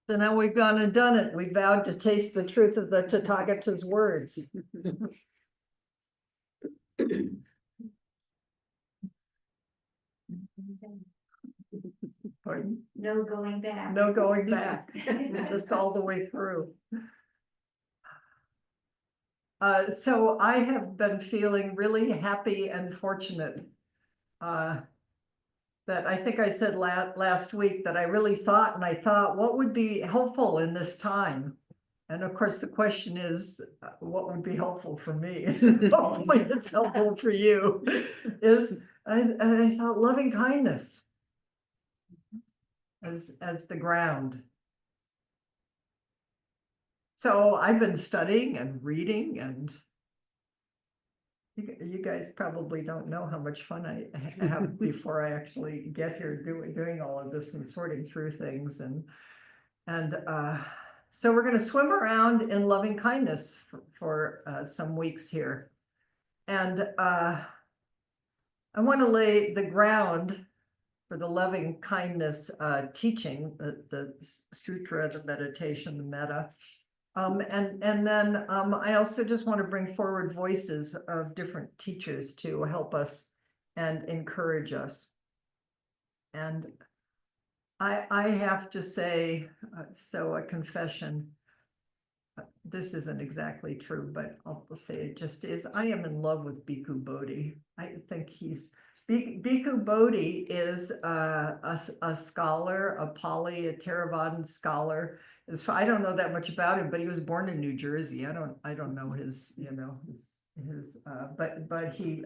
So now we've gone and done it. We vowed to taste the truth of the Tathagata's words. Pardon? No going back. No going back, just all the way through. So I have been feeling really happy and fortunate. That I think I said last week that I really thought, and I thought, what would be helpful in this time? And of course, the question is, what would be helpful for me? Hopefully it's helpful for you. I thought loving kindness as the ground. So I've been studying and reading, and you guys probably don't know how much fun I have before I actually get here doing all of this and sorting through things. And so we're going to swim around in loving kindness for some weeks here. And I want to lay the ground for the loving kindness teaching, the sutra, the meditation, the metta. And then I also just want to bring forward voices of different teachers to help us and encourage us. And I have to say, so a confession, this isn't exactly true, but I'll say it just is. I am in love with Bhikkhu Bodhi. I think Bhikkhu Bodhi is a scholar, a Pali, a Theravadan scholar. I don't know that much about him, but he was born in New Jersey. I don't know his, but he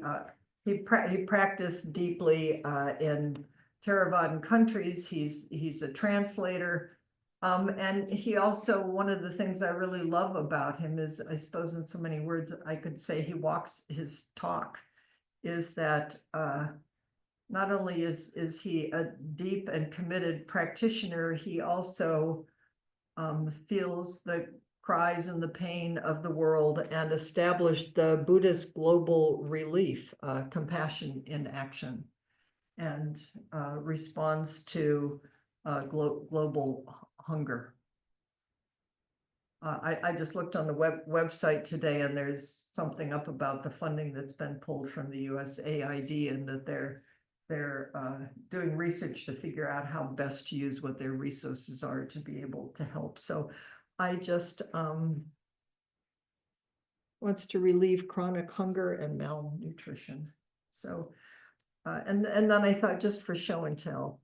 practiced deeply in Theravadan countries. He's a translator. And he also, one of the things I really love about him is, I suppose in so many words, I could say he walks his talk, is that not only is he a deep and committed practitioner, he also feels the cries and the pain of the world and established the Buddhist global relief, compassion in action, and responds to global hunger. I just looked on the website today, and there's something up about the funding that's been pulled from the USAID, and that they're doing research to figure out how best to use what their resources are to be able to help. So I just wants to relieve chronic hunger and malnutrition. So and then I thought, just for show and tell,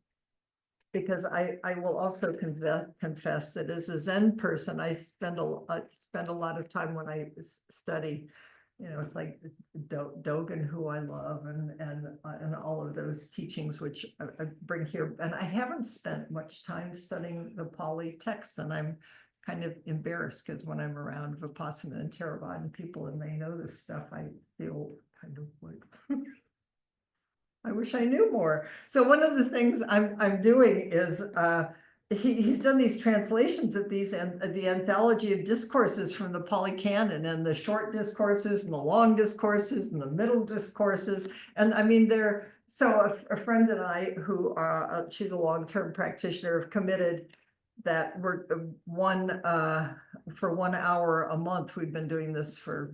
because I will also confess that as a Zen person, I spend a lot of time when I study, it's like Dogen, who I love, and all of those teachings which I bring here. And I haven't spent much time studying the Pali texts, and I'm kind of embarrassed because when I'm around Vipassana and Theravada people and they know this stuff, I feel kind of like I wish I knew more. So one of the things I'm doing is he's done these translations of these and the anthology of discourses from the Pali Canon, and the short discourses and the long discourses and the middle discourses. And I mean, so a friend and I, who she's a long-term practitioner, have committed that we're for 1 hour a month. We've been doing this for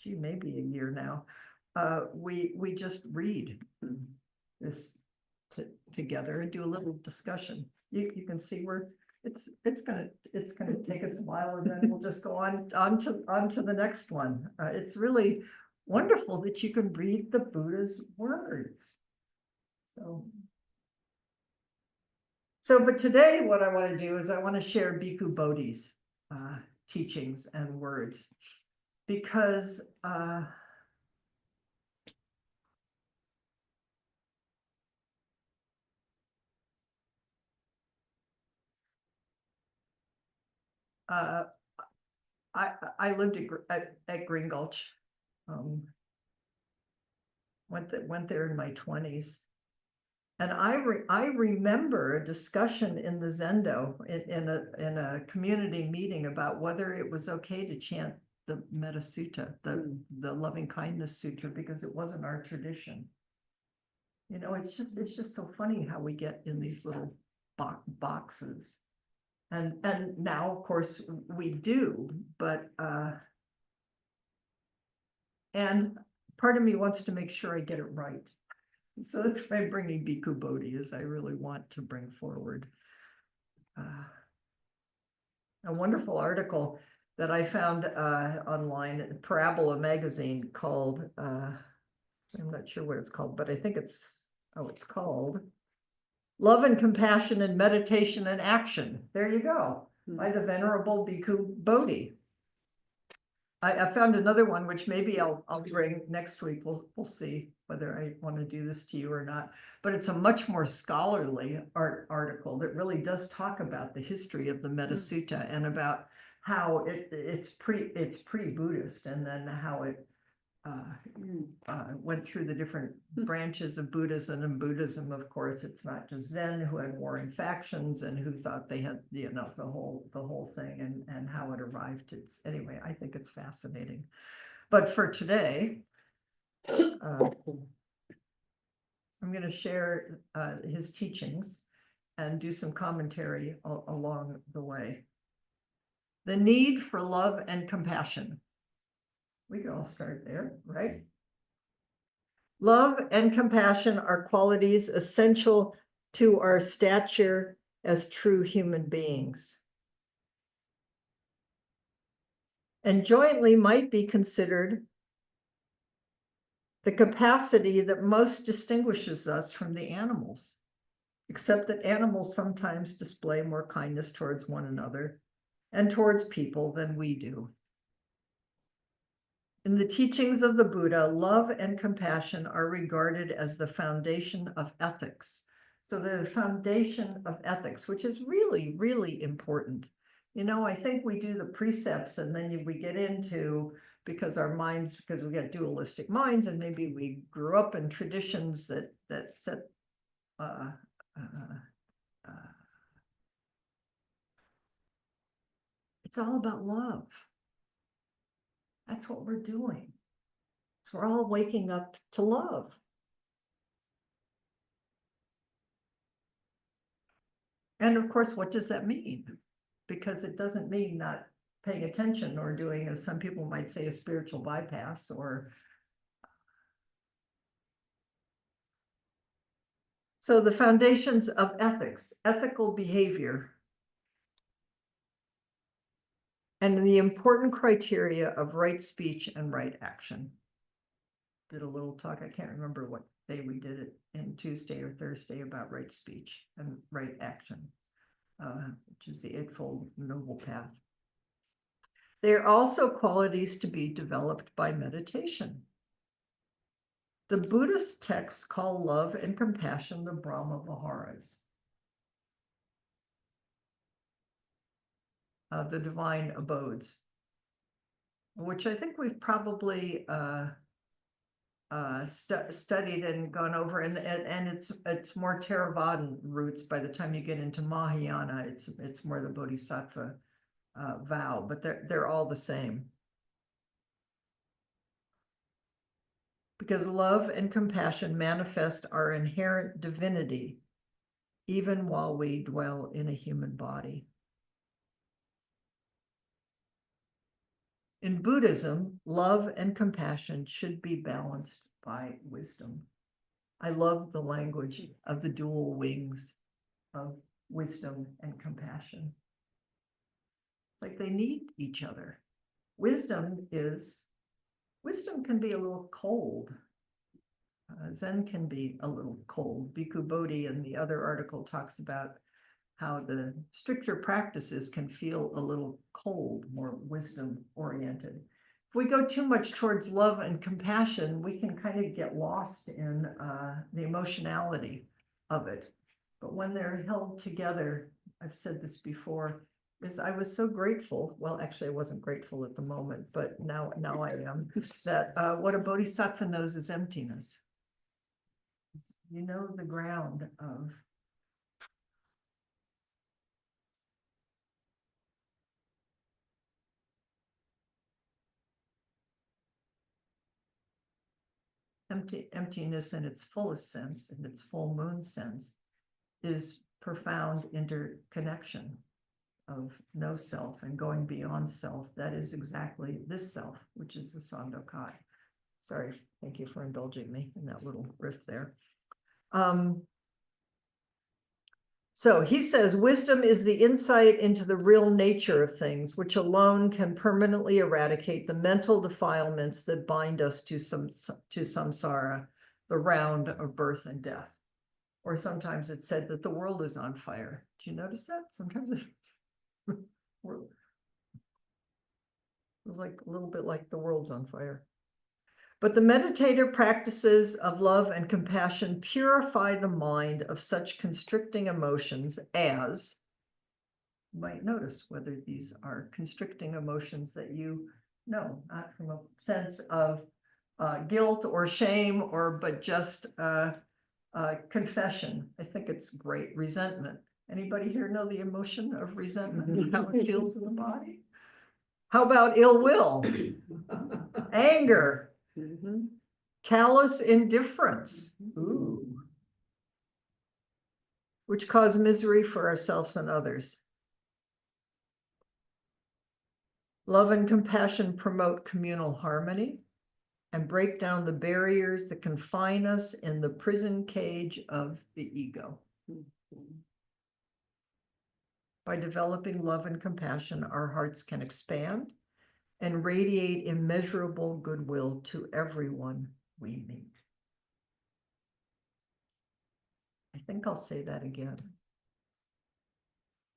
maybe a year now. We just read this together and do a little discussion. You can see where it's gonna take us a while, and then we'll just go on to the next one. It's really wonderful that you can read the Buddha's words. But today what I want to do is I want to share Bhikkhu Bodhi's teachings and words, because I lived at Green Gulch. Went there in my 20s, and I remember a discussion in the Zendo in a community meeting about whether it was okay to chant the Metta Sutta, the Loving Kindness Sutra, because it wasn't our tradition. It's just so funny how we get in these little boxes. And now, of course, we do, but and part of me wants to make sure I get it right. So that's why I'm bringing Bhikkhu Bodhi, is I really want to bring forward a wonderful article that I found online, Parabola magazine, called, I'm not sure what it's called, but I think it's called Love and Compassion in Meditation and Action. There you go, by the Venerable Bhikkhu Bodhi. I found another one, which maybe I'll bring next week. We'll see whether I want to do this to you or not. But it's a much more scholarly article that really does talk about the history of the Metta Sutta and about how it's pre-Buddhist, and then how it went through the different branches of Buddhism. And Buddhism, of course, it's not just Zen, who had warring factions and who thought they had, the whole thing, and how it arrived. Anyway, I think it's fascinating. But for today, I'm going to share his teachings and do some commentary along the way. The need for love and compassion. We can all start there, right? Love and compassion are qualities essential to our stature as true human beings, and jointly might be considered the capacity that most distinguishes us from the animals, except that animals sometimes display more kindness towards one another and towards people than we do. In the teachings of the Buddha, love and compassion are regarded as the foundation of ethics. So the foundation of ethics, which is really, really important. I think we do the precepts, and then we get into, because we got dualistic minds, and maybe we grew up in traditions that set it's all about love. That's what we're doing. So we're all waking up to love. And of course, what does that mean? Because it doesn't mean not paying attention or doing, as some people might say, a spiritual bypass, or. So the foundations of ethics, ethical behavior, and the important criteria of right speech and right action. Did a little talk, I can't remember what day we did it, in Tuesday or Thursday, about right speech and right action, which is the Eightfold Noble Path. They are also qualities to be developed by meditation. The Buddhist texts call love and compassion the Brahma Viharas, the divine abodes, which I think we've probably studied and gone over, and it's more Theravadan roots. By the time you get into Mahayana, it's more the Bodhisattva vow, but they're all the same. Because love and compassion manifest our inherent divinity, even while we dwell in a human body. In Buddhism, love and compassion should be balanced by wisdom. I love the language of the dual wings of wisdom and compassion. Like they need each other. Wisdom can be a little cold. Zen can be a little cold. Bhikkhu Bodhi in the other article talks about how the stricter practices can feel a little cold, more wisdom oriented. If we go too much towards love and compassion, we can kind of get lost in the emotionality of it. But when they're held together, I've said this before, I was so grateful. Well, actually, I wasn't grateful at the moment, but now I am, that what a bodhisattva knows is emptiness. You know the ground of emptiness in its fullest sense, in its full moon sense, is profound interconnection. of no self and going beyond self, that is exactly this self, which is the Sandokai. Sorry, thank you for indulging me in that little riff there. So he says, wisdom is the insight into the real nature of things, which alone can permanently eradicate the mental defilements that bind us to samsara, the round of birth and death. Or sometimes it's said that the world is on fire. Do you notice that? Sometimes it was like a little bit like the world's on fire. But the meditative practices of love and compassion purify the mind of such constricting emotions as, you might notice whether these are constricting emotions that you know, not from a sense of guilt or shame, but just confession. I think it's great. Resentment. Anybody here know the emotion of resentment, how it feels in the body? How about ill will, anger, callous indifference, which cause misery for ourselves and others? Love and compassion promote communal harmony and break down the barriers that confine us in the prison cage of the ego. By developing love and compassion, our hearts can expand and radiate immeasurable goodwill to everyone we meet. I think I'll say that again.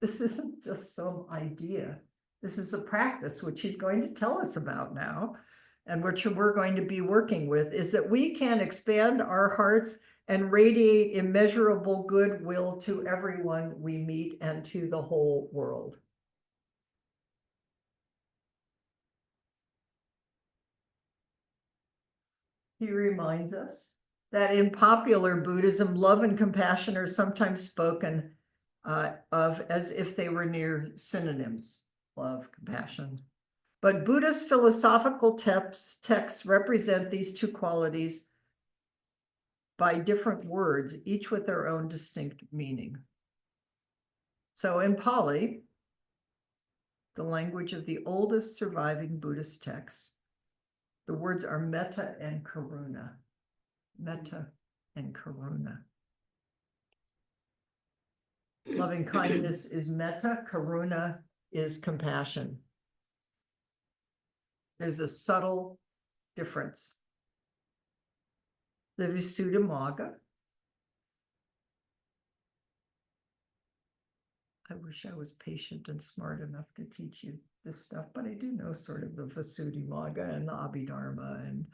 This isn't just some idea. This is a practice which he's going to tell us about now, and which we're going to be working with, is that we can expand our hearts and radiate immeasurable goodwill to everyone we meet and to the whole world. He reminds us that in popular Buddhism, love and compassion are sometimes spoken of as if they were near synonyms, love, compassion. But Buddhist philosophical texts represent these two qualities by different words, each with their own distinct meaning. So in Pali, the language of the oldest surviving Buddhist texts, the words are metta and karuna. Metta and karuna. Loving kindness is metta, karuna is compassion. There's a subtle difference. The Visuddhimagga. I wish I was patient and smart enough to teach you this stuff, but I do know sort of the Visuddhimagga and the Abhidharma, and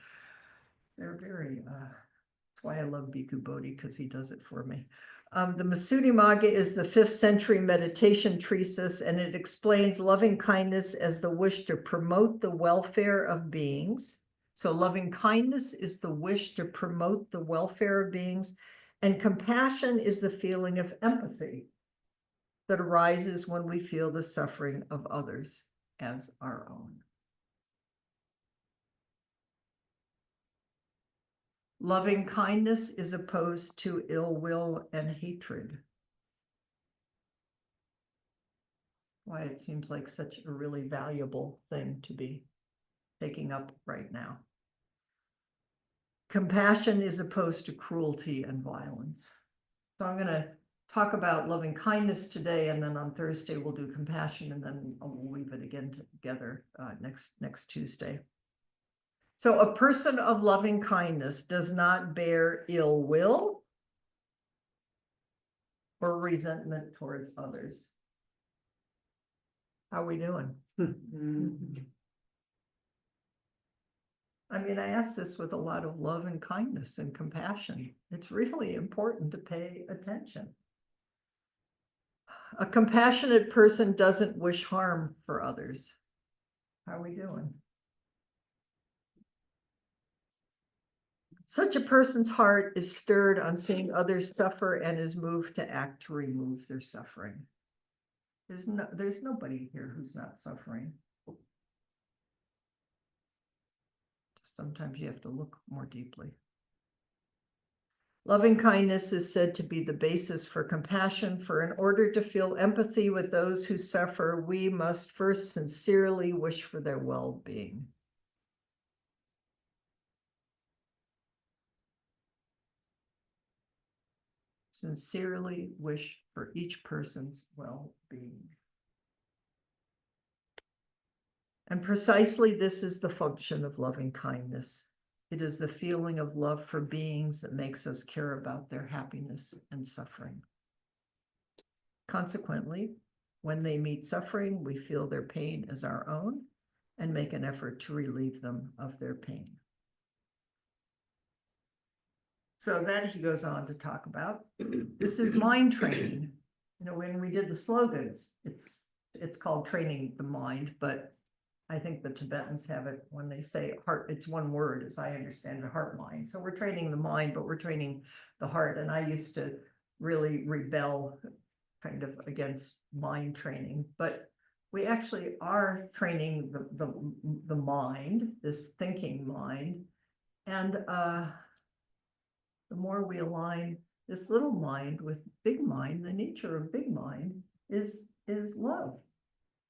they're very, that's why I love Bhikkhu Bodhi, because he does it for me. The Visuddhimagga is the 5th century meditation treatise, and it explains loving kindness as the wish to promote the welfare of beings. So loving kindness is the wish to promote the welfare of beings, and compassion is the feeling of empathy that arises when we feel the suffering of others as our own. Loving kindness is opposed to ill will and hatred. Why it seems like such a really valuable thing to be taking up right now. Compassion is opposed to cruelty and violence. So I'm going to talk about loving kindness today, and then on Thursday we'll do compassion, and then we'll leave it again together next Tuesday. So a person of loving kindness does not bear ill will or resentment towards others. How are we doing? I mean, I ask this with a lot of love and kindness and compassion. It's really important to pay attention. A compassionate person doesn't wish harm for others. How are we doing? Such a person's heart is stirred on seeing others suffer and is moved to act to remove their suffering. There's nobody here who's not suffering. Sometimes you have to look more deeply. Loving kindness is said to be the basis for compassion, for in order to feel empathy with those who suffer, we must first sincerely wish for their well-being. Sincerely wish for each person's well-being. And precisely this is the function of loving kindness. It is the feeling of love for beings that makes us care about their happiness and suffering. Consequently, when they meet suffering, we feel their pain as our own and make an effort to relieve them of their pain. So then he goes on to talk about, this is mind training. You know, when we did the slogans, it's called training the mind, but I think the Tibetans have it when they say heart, it's one word, as I understand it, heart mind. So we're training the mind, but we're training the heart. And I used to really rebel kind of against mind training, but we actually are training the mind, this thinking mind. And the more we align this little mind with big mind, the nature of big mind is love.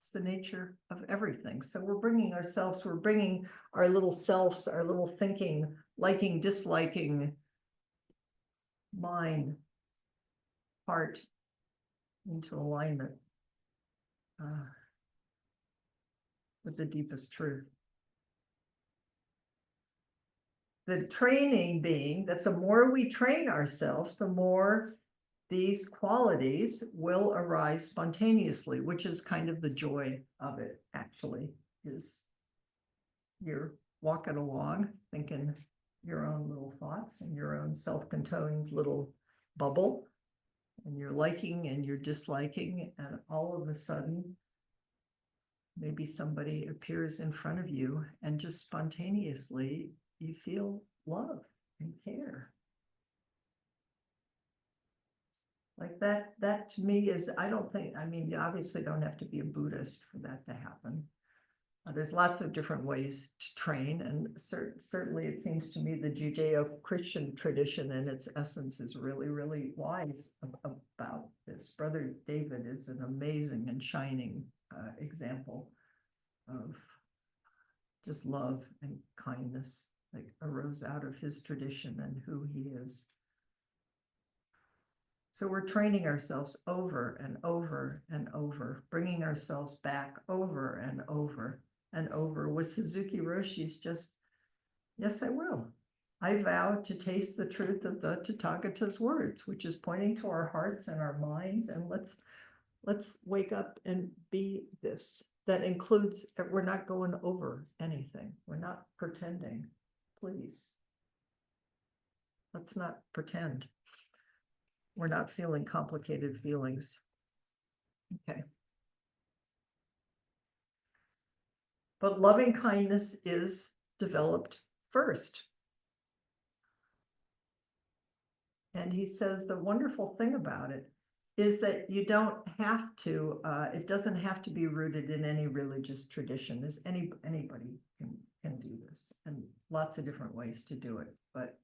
It's the nature of everything. So we're bringing ourselves, we're bringing our little selves, our little thinking, liking, disliking, mind, heart into alignment with the deepest truth. The training being that the more we train ourselves, the more these qualities will arise spontaneously, which is kind of the joy of it, actually, is you're walking along thinking your own little thoughts and your own self-contained little bubble, and you're liking and you're disliking, and all of a sudden maybe somebody appears in front of you and just spontaneously you feel love and care. Like that to me is, I don't think, I mean, you obviously don't have to be a Buddhist for that to happen. There's lots of different ways to train, and certainly it seems to me the Judeo-Christian tradition in its essence is really, really wise about this. Brother David is an amazing and shining example of just love and kindness that arose out of his tradition and who he is. So we're training ourselves over and over and over, bringing ourselves back over and over and over. With Suzuki Roshi's just, yes, I will. I vow to taste the truth of the Tathagata's words, which is pointing to our hearts and our minds, and let's wake up and be this. That includes, we're not going over anything. We're not pretending, please. Let's not pretend. We're not feeling complicated feelings. Okay. But loving kindness is developed first. And he says the wonderful thing about it is that you don't have to, it doesn't have to be rooted in any religious tradition. There's anybody can do this, and lots of different ways to do it, but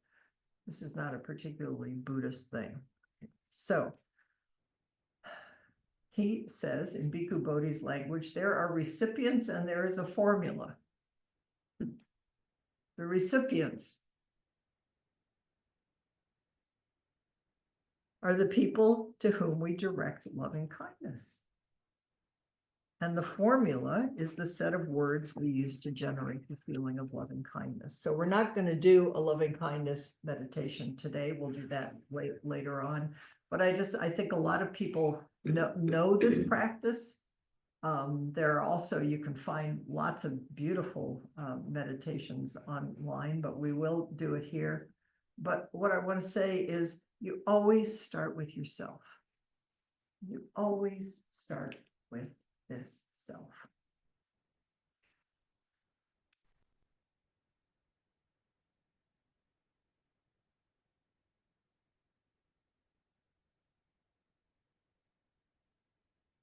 this is not a particularly Buddhist thing. So he says in Bhikkhu Bodhi's language, there are recipients and there is a formula. The recipients are the people to whom we direct loving kindness. And the formula is the set of words we use to generate the feeling of loving kindness. So we're not going to do a loving kindness meditation today. We'll do that later on. But I think a lot of people know this practice. There are also, you can find lots of beautiful meditations online, but we will do it here. But what I want to say is you always start with yourself. You always start with this self.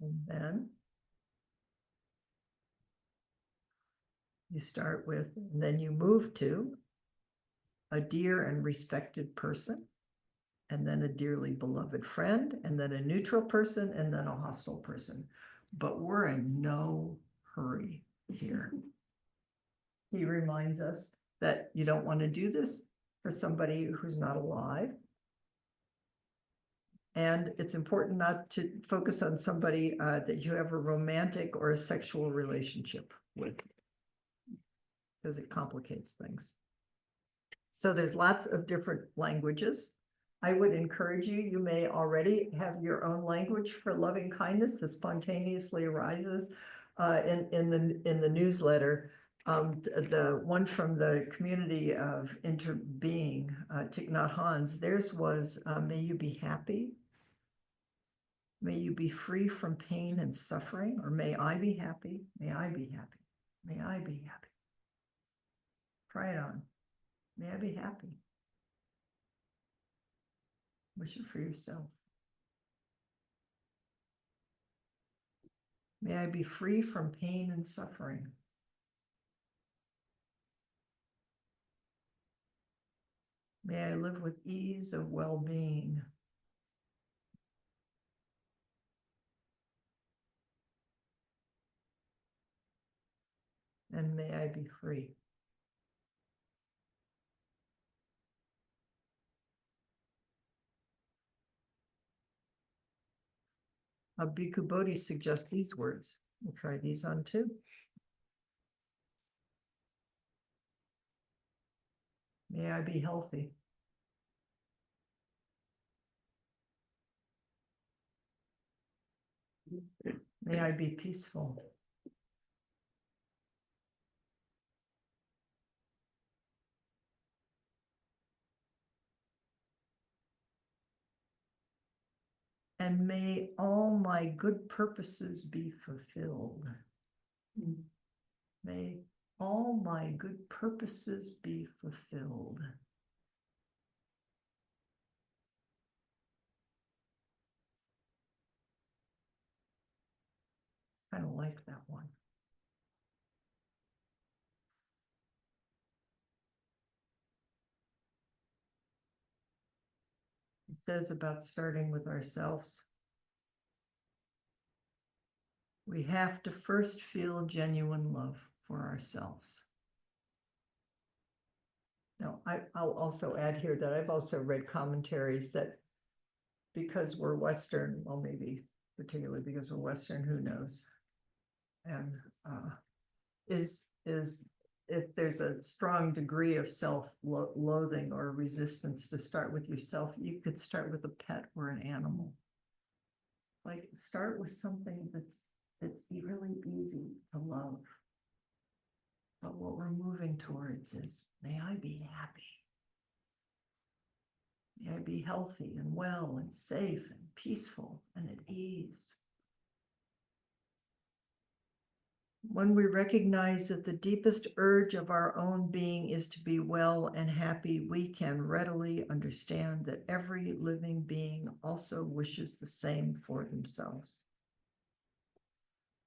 And then you start with, and then you move to a dear and respected person. and then a dearly beloved friend, and then a neutral person, and then a hostile person. But we're in no hurry here. He reminds us that you don't want to do this for somebody who's not alive. And it's important not to focus on somebody that you have a romantic or a sexual relationship with, because it complicates things. So there's lots of different languages. I would encourage you, you may already have your own language for loving kindness that spontaneously arises in the newsletter. The one from the community of interbeing, Thich Nhat Hanh's, theirs was, may you be happy. May you be free from pain and suffering, or may I be happy, may I be happy, may I be happy. Try it on. May I be happy. Wish it for yourself. May I be free from pain and suffering. May I live with ease of well-being. And may I be free. Bhikkhu Bodhi suggests these words. We'll try these on too. May I be healthy. May I be peaceful. And may all my good purposes be fulfilled. May all my good purposes be fulfilled. Kind of like that one. It says about starting with ourselves. We have to first feel genuine love for ourselves. Now, I'll also add here that I've also read commentaries that because we're Western, well, maybe particularly because we're Western, who knows? And is if there's a strong degree of self-loathing or resistance to start with yourself, you could start with a pet or an animal. Like start with something that's really easy to love. But what we're moving towards is, may I be happy. May I be healthy and well and safe and peaceful and at ease. When we recognize that the deepest urge of our own being is to be well and happy, we can readily understand that every living being also wishes the same for themselves.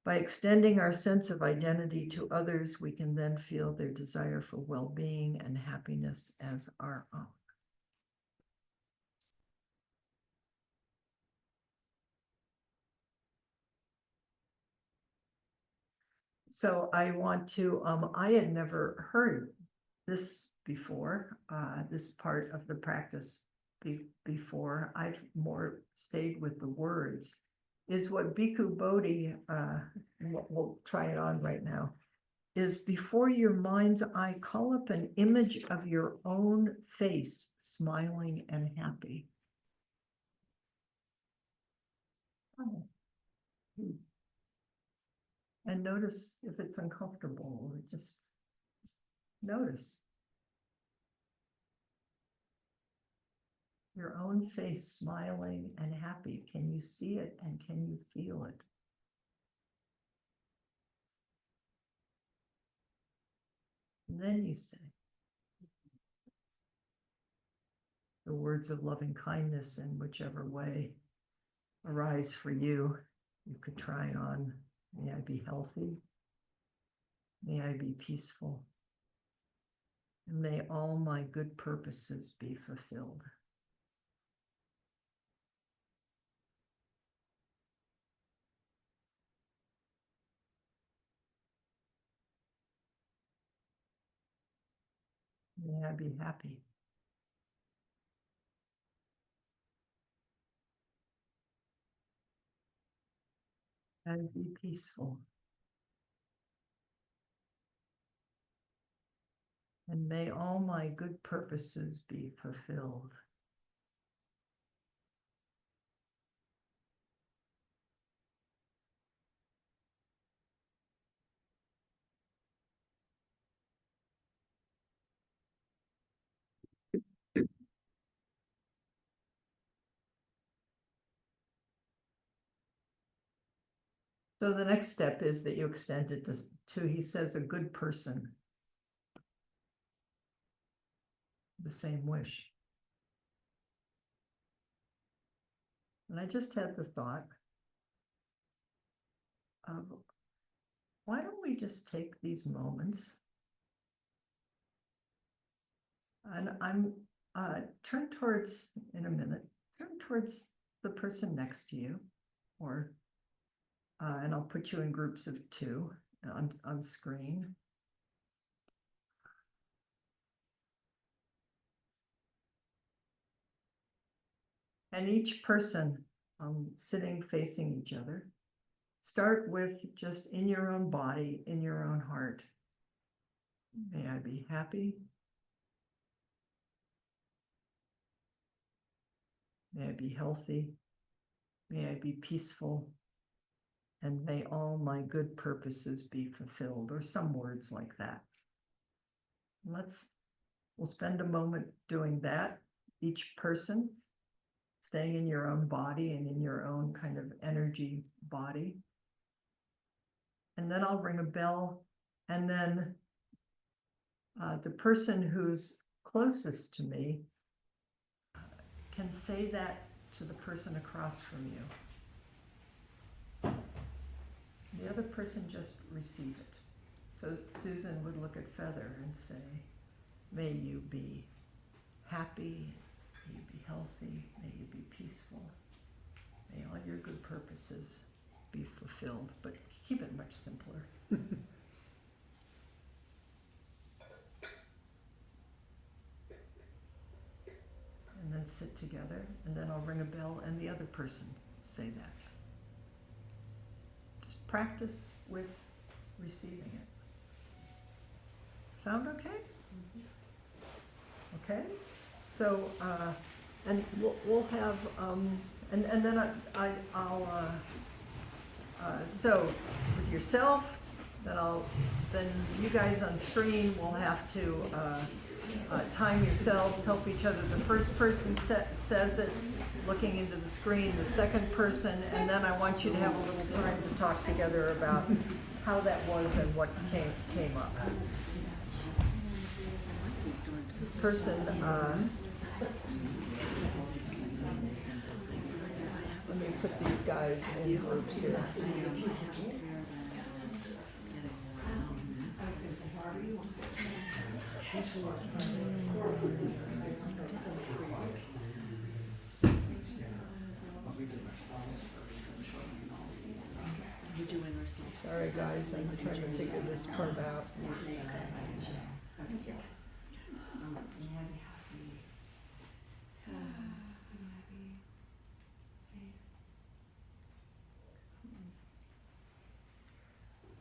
By extending our sense of identity to others, we can then feel their desire for well-being and happiness as our own. So I want to, I had never heard this before, this part of the practice before. I've more stayed with the words, is what Bhikkhu Bodhi, we'll try it on right now, is before your mind's eye, call up an image of your own face, smiling and happy. Oh. And notice if it's uncomfortable, or just notice. Your own face smiling and happy. Can you see it and can you feel it? And then you say the words of loving kindness in whichever way arise for you. You could try on, may I be healthy. May I be peaceful. And may all my good purposes be fulfilled. May I be happy. And be peaceful. And may all my good purposes be fulfilled. So the next step is that you extend it to, he says, a good person. The same wish. And I just had the thought of, why don't we just take these moments, and I'm turn towards, in a minute, turn towards the person next to you, or and I'll put you in groups of 2 on screen. And each person sitting facing each other, start with just in your own body, in your own heart. May I be happy. May I be healthy. May I be peaceful. And may all my good purposes be fulfilled, or some words like that. We'll spend a moment doing that. Each person staying in your own body and in your own kind of energy body. And then I'll ring a bell, and then the person who's closest to me can say that to the person across from you. The other person just receive it. So Susan would look at Feather and say, may you be happy, may you be healthy, may you be peaceful, may all your good purposes be fulfilled, but keep it much simpler. And then sit together, and then I'll ring a bell and the other person say that. Just practice with receiving it. Sound okay? Mm-hmm. Okay, so and we'll have and then I'll so with yourself, then you guys on screen will have to time yourselves, help each other. The first person says it, looking into the screen, the second person, and then I want you to have a little time to talk together about how that was and what came up. Person, let me put these guys in groups here. Sorry guys, I'm trying to figure this part out.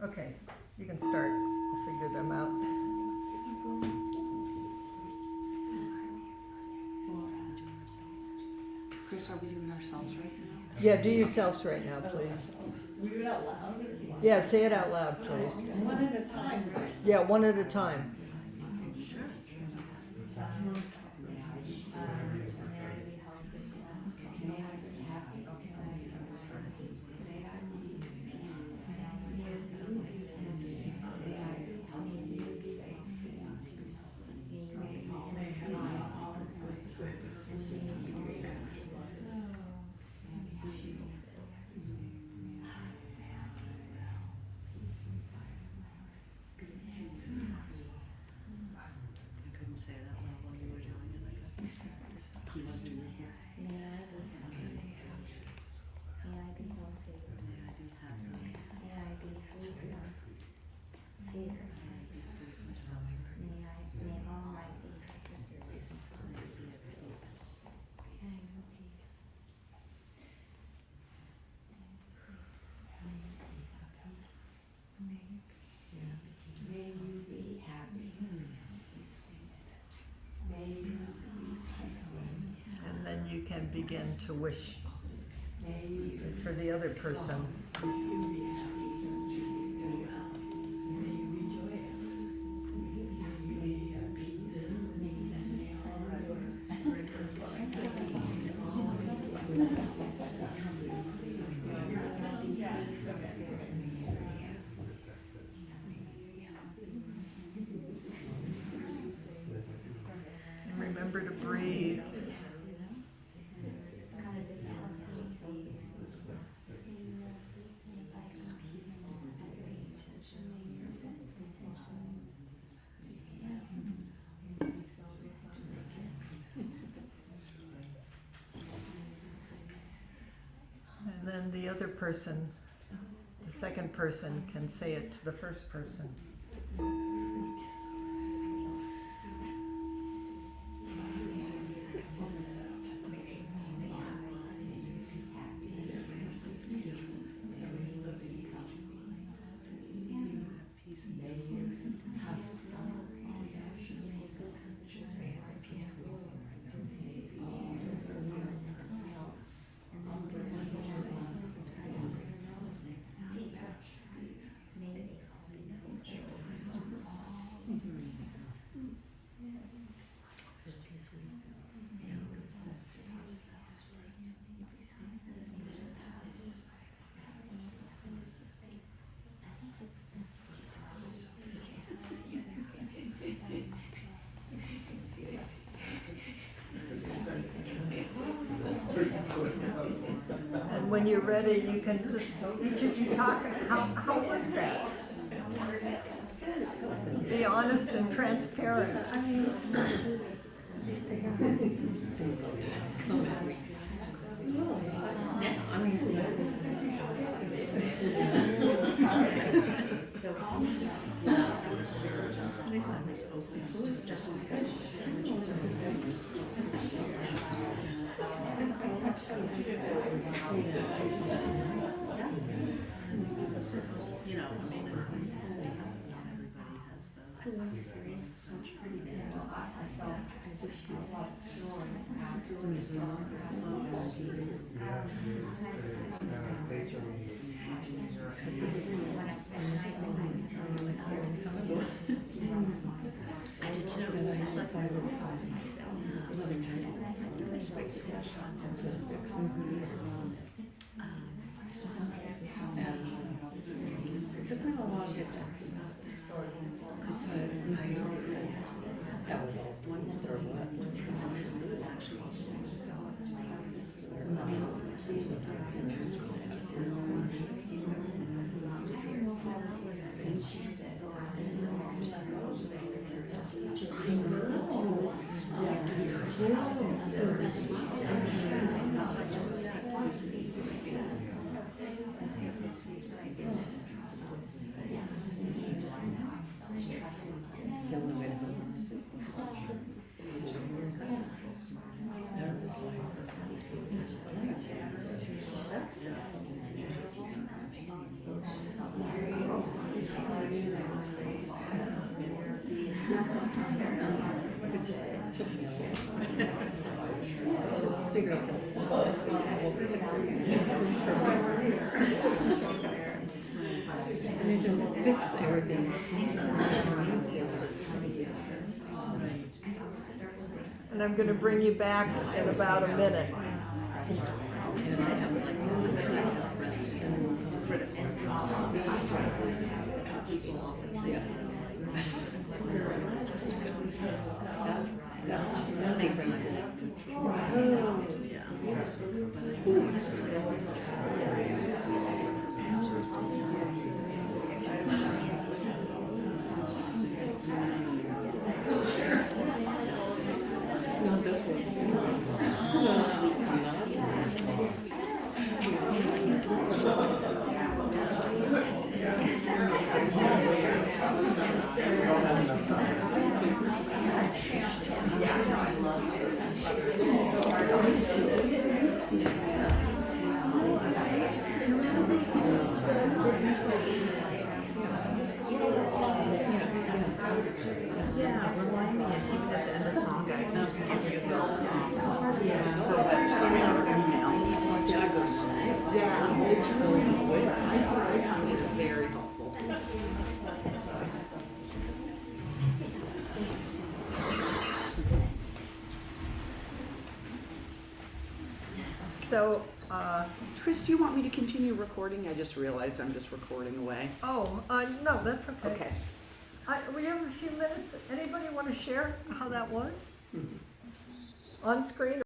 Okay, you can start. We'll figure them out. Chris, are we doing ourselves right now? Yeah, do yourselves right now, please. We do it out loud? Yeah, say it out loud, please. One at a time, right? Yeah, one at a time. can begin to wish for the other person. And remember to breathe. And then the other person, the second person, can say it to the first person. And when you're ready, you can just, each of you talk, how was that? Be honest and transparent. You know, I mean, everybody has I did too. Took me a while to get that. That was all one or figure out and it will fix everything. And I'm going to bring you back in about a minute. So, Chris, do you want me to continue recording? I just realized I'm just recording away. no, that's okay. Okay. We have a few minutes. Anybody want to share how that was? On screen